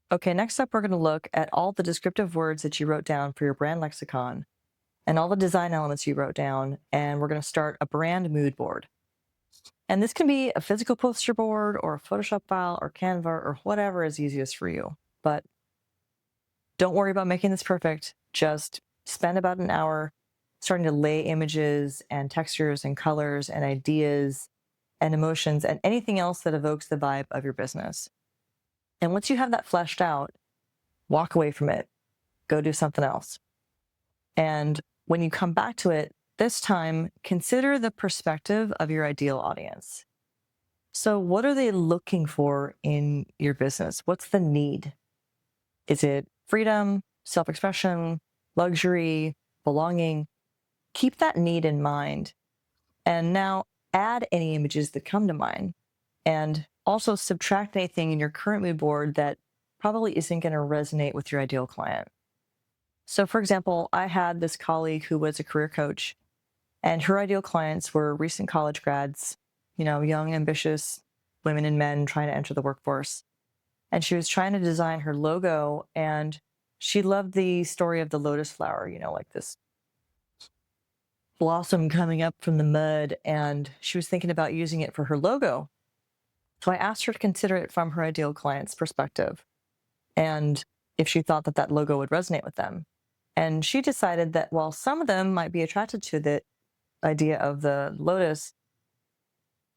Okay, next up, we're going to look at all the descriptive words that you wrote down for your brand lexicon and all the design elements you wrote down, and we're going to start a brand mood board. And this can be a physical poster board or a Photoshop file or Canva or whatever is easiest for you. But don't worry about making this perfect. Just spend about an hour starting to lay images and textures and colors and ideas and emotions and anything else that evokes the vibe of your business. And once you have that fleshed out, walk away from it, go do something else. And when you come back to it, this time, consider the perspective of your ideal audience. So, what are they looking for in your business? What's the need? Is it freedom, self expression, luxury, belonging? Keep that need in mind. And now add any images that come to mind. And also subtract anything in your current mood board that probably isn't going to resonate with your ideal client. So, for example, I had this colleague who was a career coach, and her ideal clients were recent college grads, young, ambitious women and men trying to enter the workforce. And she was trying to design her logo, and she loved the story of the lotus flower, like this blossom coming up from the mud. And she was thinking about using it for her logo. So I asked her to consider it from her ideal client's perspective and if she thought that that logo would resonate with them. And she decided that while some of them might be attracted to the idea of the lotus,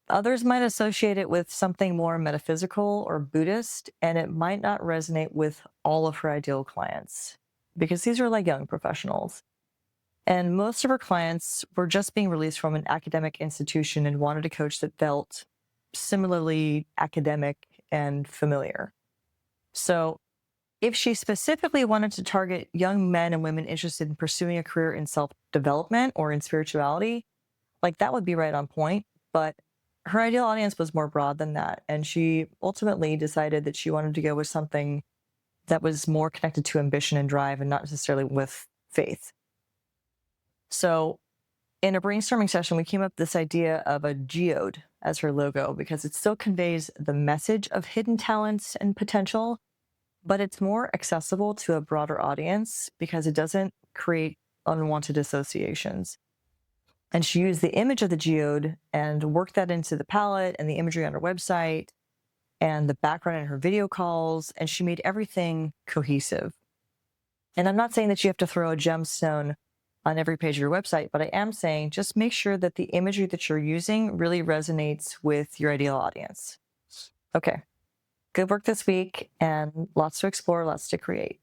others might associate it with something more metaphysical or Buddhist, and it might not resonate with all of her ideal clients because these are like young professionals. And most of her clients were just being released from an academic institution and wanted a coach that felt similarly academic and familiar. So if she specifically wanted to target young men and women interested in pursuing a career in self-development or in spirituality, like that would be right on point. But her ideal audience was more broad than that. And she ultimately decided that she wanted to go with something that was more connected to ambition and drive and not necessarily with faith. So in a brainstorming session, we came up with this idea of a geode as her logo because it still conveys the message of hidden talents and potential, but it's more accessible to a broader audience because it doesn't create unwanted associations. And she used the image of the geode and worked that into the palette and the imagery on her website and the background in her video calls, and she made everything cohesive. And I'm not saying that you have to throw a gemstone on every page of your website, but I am saying just make sure that the imagery that you're using really resonates with your ideal audience. Okay, good work this week and lots to explore, lots to create.